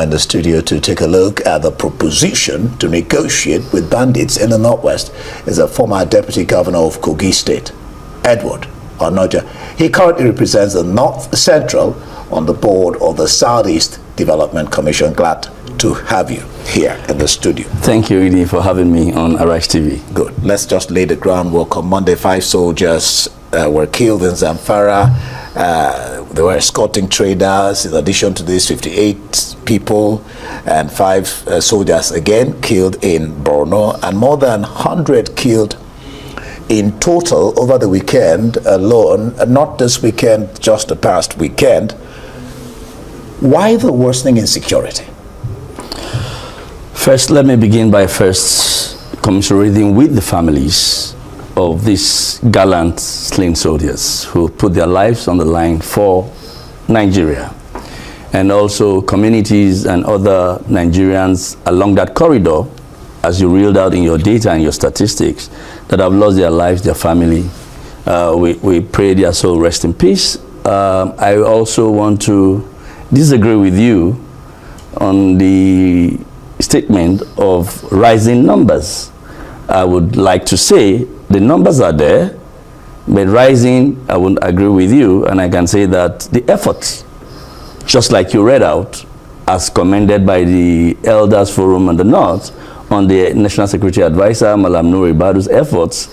in the studio to take a look at the proposition to negotiate with bandits in the Northwest is a former Deputy Governor of Kogi State, Edward Onoja. He currently represents the North Central on the board of the Southeast Development Commission. Glad to have you here in the studio. Thank you, Edie, for having me on Arise TV. Good. Let's just lay the groundwork. On Monday, 5 soldiers were killed in Zamfara. They were escorting traders. In addition to this, 58 people and 5 soldiers again killed in Borno, and more than 100 killed in total over the weekend alone. Not this weekend, just the past weekend. Why the worsening insecurity? First, let me begin by commiserating with the families of these gallant slain soldiers who put their lives on the line for Nigeria, and also communities and other Nigerians along that corridor, as you reeled out in your data and your statistics, that have lost their lives, their family. We pray their soul rest in peace. I also want to disagree with you on the statement of rising numbers. I would like to say the numbers are there, but rising, I wouldn't agree with you, and I can say that the efforts, just like you read out, as commended by the Elders Forum on the North, on the National Security Advisor, Malam Nouri Badu's efforts,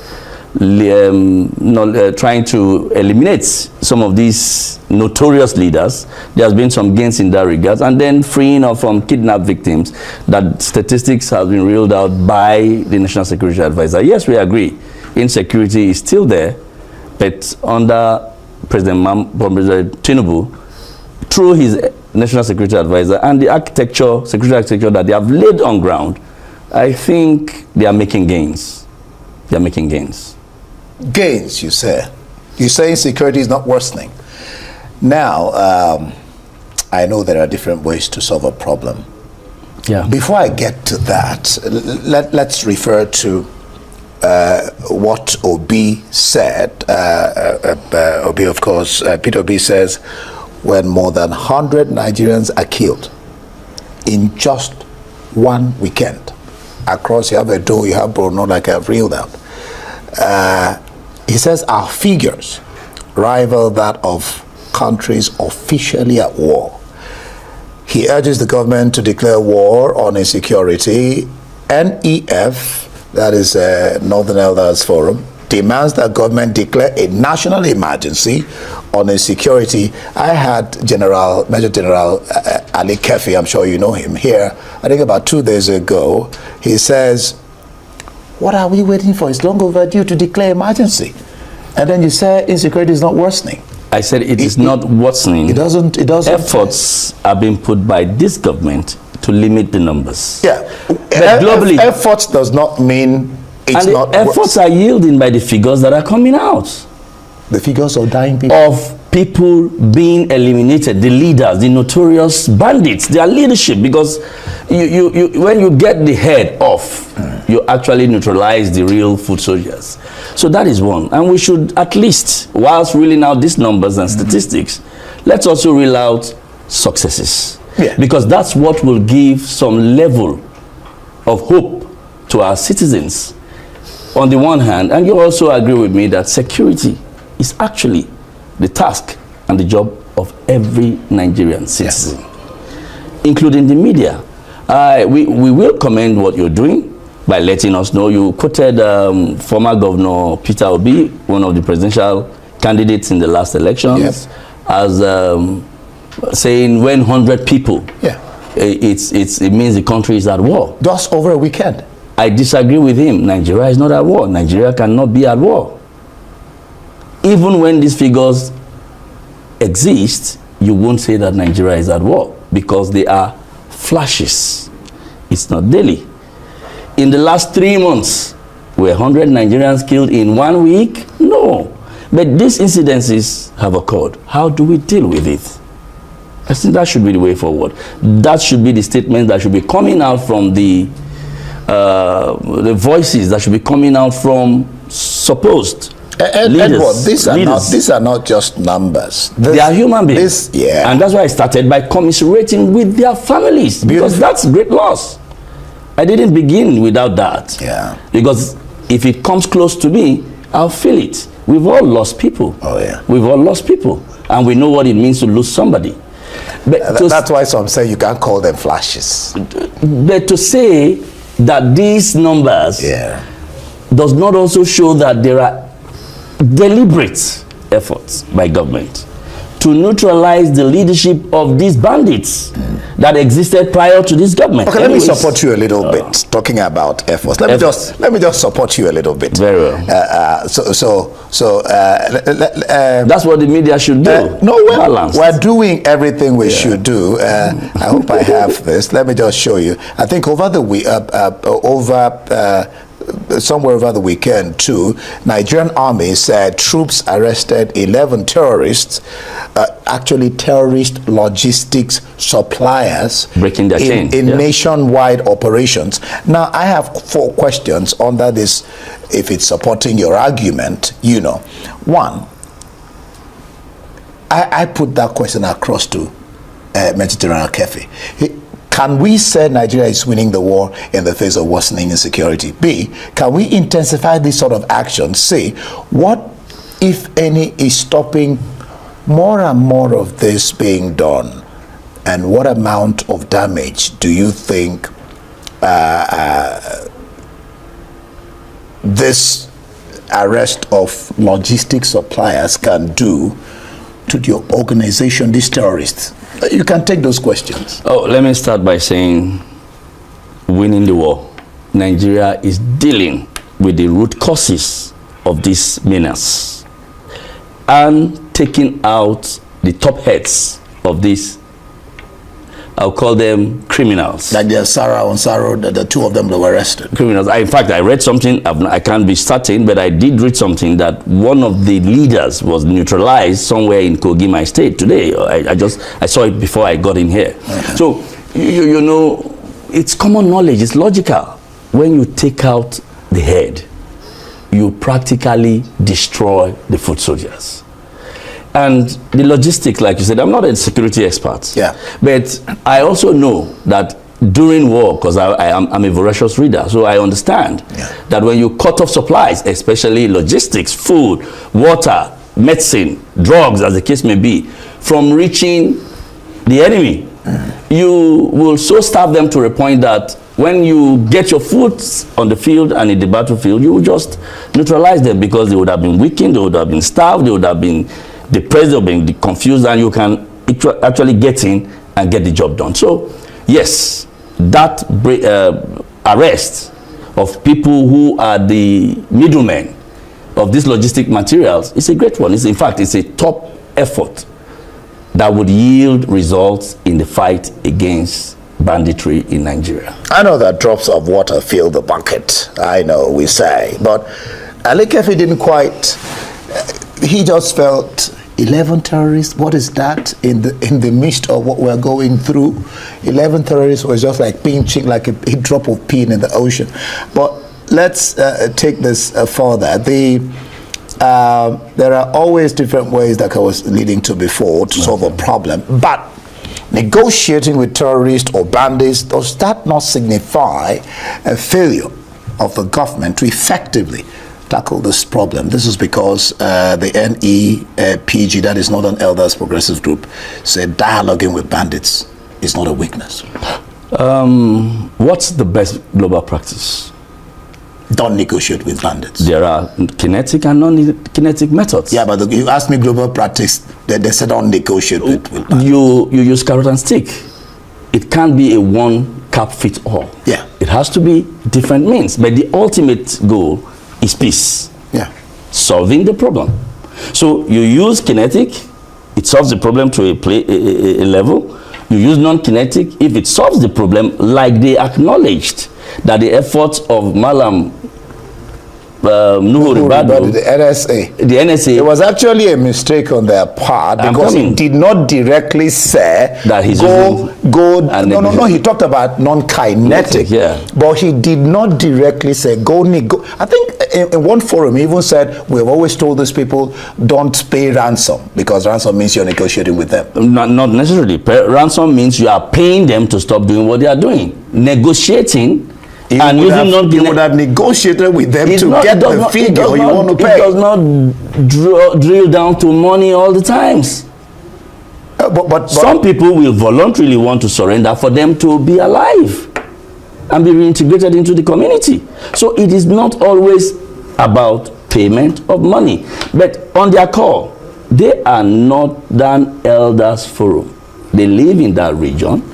trying to eliminate some of these notorious leaders. There has been some gains in that regard, and then freeing up from kidnapped victims. That statistics have been reeled out by the National Security Advisor. Yes, we agree. Insecurity is still there, but under President Tinubu, through his National Security Advisor and the security architecture that they have laid on ground, I think they are making gains. They are making gains. Gains, you say? You say insecurity is not worsening. Now, I know there are different ways to solve a problem. Yeah. Before I get to that, let's refer to what Obi said. Obi, of course, Peter Obi says, when more than 100 Nigerians are killed in just one weekend. Across, you have Edo, you have Borno, like I've reeled out. He says our figures rival that of countries officially at war. He urges the government to declare war on insecurity. NEF, that is Northern Elders Forum, demands that government declare a national emergency on insecurity. I had Major General Ali Kefi, I'm sure you know him, here, I think about 2 days ago. He says, what are we waiting for? It's long overdue to declare emergency. And then you say insecurity is not worsening. I said it is not worsening. It doesn't. Efforts are being put by this government to limit the numbers. Yeah. But globally, efforts does not mean it's not. Efforts are yielding by the figures that are coming out. The figures of dying people. Of people being eliminated, the leaders, the notorious bandits, their leadership, because when you get the head off, you actually neutralize the real foot soldiers. So that is one. And we should at least, whilst reeling out these numbers and statistics, let's also reel out successes. Yeah. Because that's what will give some level of hope to our citizens on the one hand. And you also agree with me that security is actually the task and the job of every Nigerian citizen, including the media. We will commend what you're doing by letting us know. You quoted former Governor Peter Obi, one of the presidential candidates in the last elections, as saying when 100 people, it means the country is at war. Just over a weekend. I disagree with him. Nigeria is not at war. Nigeria cannot be at war. Even when these figures exist, you won't say that Nigeria is at war because they are flashes. It's not daily. In the last 3 months, were 100 Nigerians killed in 1 week? No. But these incidences have occurred. How do we deal with it? I think that should be the way forward. That should be the statement that should be coming out from the voices that should be coming out from supposed Edward, these are not just numbers. They are human beings. And that's why I started by commiserating with their families. Because that's great loss. I didn't begin without that. Yeah. Because if it comes close to me, I'll feel it. We've all lost people. Oh, yeah. We've all lost people. And we know what it means to lose somebody. But that's why some say you can't call them flashes. But to say that these numbers does not also show that there are deliberate efforts by government to neutralize the leadership of these bandits that existed prior to this government. Okay, let me support you a little bit, talking about efforts. Let me just support you a little bit. Very well. That's what the media should do. No, we're doing everything we should do. I hope I have this. Let me just show you. I think over the week, somewhere over the weekend too, Nigerian army said troops arrested 11 terrorists, actually terrorist logistics suppliers, breaking their chain in nationwide operations. Now I have 4 questions under this, if it's supporting your argument. You know, one, I put that question across to Mediterranean Kefi. Can we say Nigeria is winning the war in the face of worsening insecurity? B, can we intensify this sort of action? C, what, if any, is stopping more and more of this being done? And what amount of damage do you think this arrest of logistics suppliers can do to your organization, these terrorists? You can take those questions. Oh, let me start by saying, winning the war. Nigeria is dealing with the root causes of this menace and taking out the top heads of this, I'll call them criminals. Like the Sarah and Sarah, the 2 of them that were arrested. Criminals. In fact, I read something, I can't be certain, but I did read something that one of the leaders was neutralized somewhere in Kogi, my state, today. I saw it before I got in here. Okay. So, you know, it's common knowledge, it's logical. When you take out the head, you practically destroy the foot soldiers. And the logistics, like you said, I'm not a security expert. Yeah. But I also know that during war, because I'm a voracious reader, so I understand that when you cut off supplies, especially logistics, food, water, medicine, drugs, as the case may be, from reaching the enemy, you will so starve them to a point that when you get your foot on the field and in the battlefield, you will just neutralize them, because they would have been weakened, they would have been starved, they would have been depressed or being confused, and you can actually get in and get the job done. So yes, that arrest of people who are the middlemen of these logistic materials is a great one. In fact, it's a top effort that would yield results in the fight against banditry in Nigeria. I know that drops of water fill the bucket. I know, we say, but Ali Kefi didn't quite. He just felt 11 terrorists. What is that in the midst of what we're going through? 11 terrorists was just like pinching, like a drop of pin in the ocean. But let's take this further. There are always different ways that I was leading to before to solve a problem. But negotiating with terrorists or bandits, does that not signify a failure of the government to effectively tackle this problem? This is because the NEPG, that is Northern Elders Progressive Group, said dialoguing with bandits is not a weakness. What's the best global practice? Don't negotiate with bandits. There are kinetic and non-kinetic methods. Yeah, but you asked me global practice, they said don't negotiate with bandits. You use carrot and stick. It can't be a one cap fits all. Yeah. It has to be different means, but the ultimate goal is peace. Yeah. Solving the problem. So you use kinetic, it solves the problem to a level. You use non-kinetic if it solves the problem, like they acknowledged that the efforts of Malam Nuhu Ribadu, the NSA. the NSA. It was actually a mistake on their part because he did not directly say that he's go. No. He talked about non-kinetic, yeah. But he did not directly say go. I think in one forum he even said we've always told these people don't pay ransom because ransom means you're negotiating with them. Not necessarily. Ransom means you are paying them to stop doing what they are doing. Negotiating. You would have negotiated with them to get the figure you want to pay. It does not drill down to money all the times. But some people will voluntarily want to surrender for them to be alive and be reintegrated into the community. So it is not always about payment of money. But on their call, they are Northern Elders Forum. They live in that region.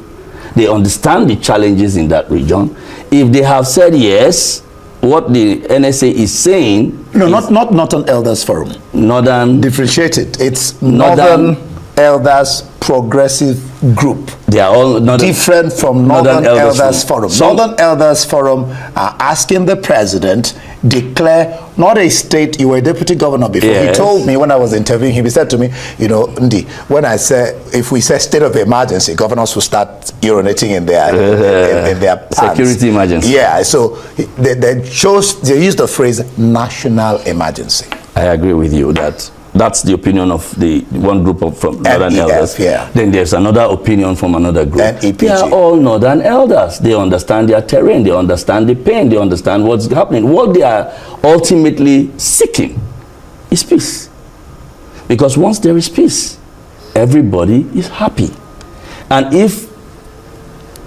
They understand the challenges in that region. If they have said yes, what the NSA is saying... No, not Northern Elders Forum. Northern... Differentiated. It's Northern Elders Progressive Group. They are all different from Northern Elders Forum. Northern Elders Forum are asking the president declare not a state. You were a deputy governor before. Yes. He told me when I was interviewing him, he said to me, you know, Ndi, when I say if we say state of emergency, governors will start urinating in their pants. Security emergency. Yeah, so they used the phrase national emergency. I agree with you that that's the opinion of the one group of from Northern Elders. Yeah. Then there's another opinion from another group. NEPG. They are all Northern Elders. They understand their terrain. They understand the pain. They understand what's happening. What they are ultimately seeking is peace. Because once there is peace, everybody is happy. And if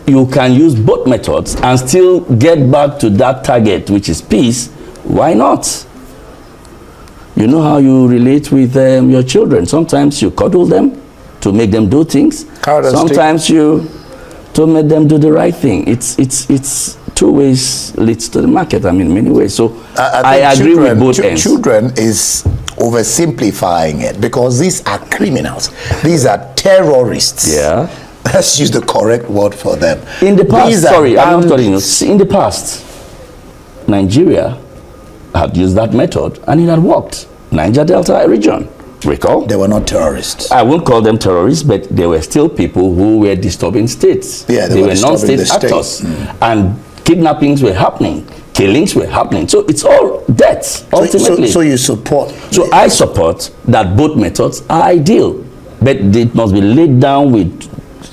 you can use both methods and still get back to that target, which is peace, why not? You know how you relate with your children. Sometimes you cuddle them to make them do things. Sometimes you to make them do the right thing. It's two ways leads to the market. I mean, many ways. So I agree with both ends. Children is oversimplifying it because these are criminals. These are terrorists. Yeah. Let's use the correct word for them. In the past, sorry, I'm not telling you. In the past, Nigeria had used that method and it had worked. Niger Delta region, recall? They were not terrorists. I won't call them terrorists, but they were still people who were disturbing states. Yeah, they were non-state actors. And kidnappings were happening, killings were happening. So it's all deaths, ultimately. So you support? So I support that both methods are ideal, but it must be laid down with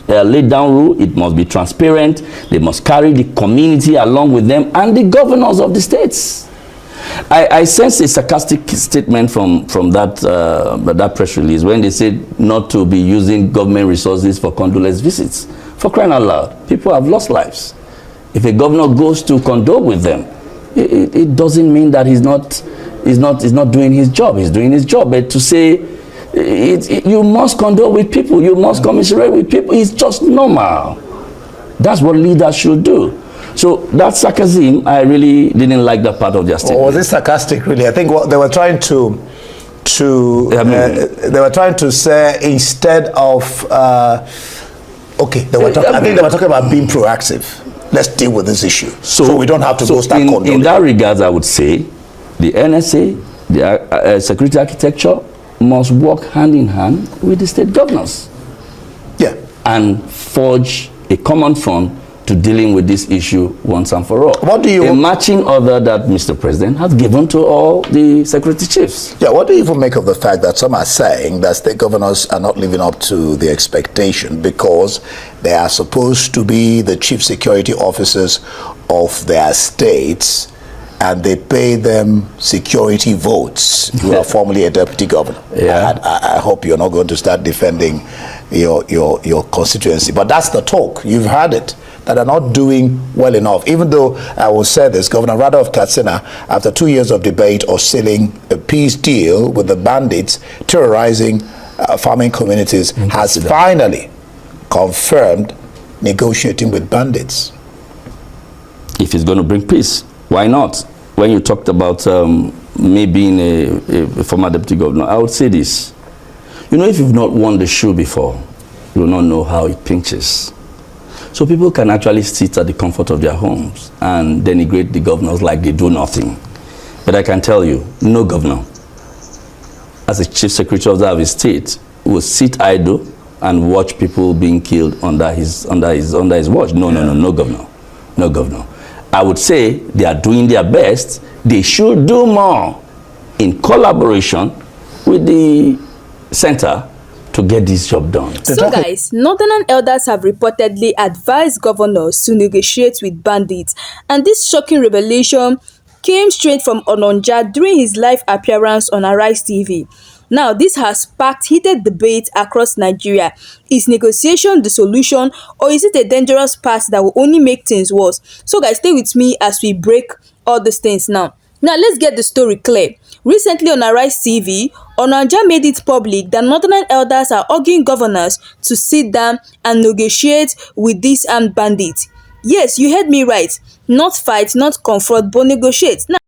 laid down rule. It must be transparent. They must carry the community along with them and the governors of the states. I sense a sarcastic statement from that press release when they said not to be using government resources for condolence visits. For crying out loud, people have lost lives. If a governor goes to condole with them, it doesn't mean that he's not doing his job. He's doing his job. But to say you must condole with people, you must commiserate with people, it's just normal. That's what leaders should do. So that sarcasm, I really didn't like that part of their statement. Or was it sarcastic, really? I think what they were trying to they were trying to say instead of okay, I think they were talking about being proactive. Let's deal with this issue, so we don't have to go start condoning. In that regard, I would say the NSA, the security architecture, must work hand in hand with the state governors. Yeah, and forge a common front to dealing with this issue once and for all. What do you... A matching order that Mr. President has given to all the security chiefs. Yeah, what do you even make of the fact that some are saying that state governors are not living up to the expectation because they are supposed to be the chief security officers of their states and they pay them security votes? You are formerly a deputy governor. Yeah. I hope you're not going to start defending your constituency. But that's the talk. You've heard it. That are not doing well enough. Even though I will say this, Governor Rada of Katsina, after 2 years of debate or sealing a peace deal with the bandits terrorizing farming communities, has finally confirmed negotiating with bandits. If it's going to bring peace, why not? When you talked about me being a former deputy governor, I would say this. You know, if you've not worn the shoe before, you will not know how it pinches. So people can actually sit at the comfort of their homes and denigrate the governors like they do nothing. But But I can tell you, no governor, as a chief secretary of the state, will sit idle and watch people being killed under his watch. No, no, no, no governor, no governor. I would say they are doing their best. They should do more in collaboration with the center to get this job done. So guys, northern elders have reportedly advised governors to negotiate with bandits, and this shocking revelation came straight from Ononja during his live appearance on Arise TV. Now, this has sparked heated debate across Nigeria. Is negotiation the solution, or is it a dangerous path that will only make things worse? So guys, stay with me as we break all these things now. Now, let's get the story clear. Recently on Arise TV, Onanja made it public that northern elders are urging governors to sit down and negotiate with these armed bandits. Yes, you heard me right. Not fight, not confront, but negotiate. Now,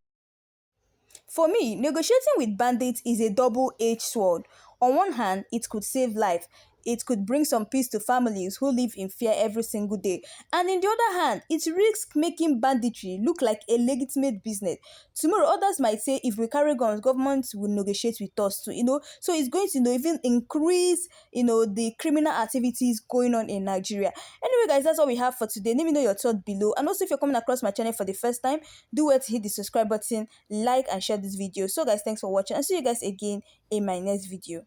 for me, negotiating with bandits is a double-edged sword. On one hand, it could save life. It could bring some peace to families who live in fear every single day. And in the other hand, it risks making banditry look like a legitimate business. Tomorrow, others might say if we carry guns, governments will negotiate with us too, So it's going to, even increase, the criminal activities going on in Nigeria. Anyway, guys, that's all we have for today. Let me know your thoughts below. And also, if you're coming across my channel for the first time, do well to hit the subscribe button, like and share this video. So guys, thanks for watching, and see you guys again in my next video.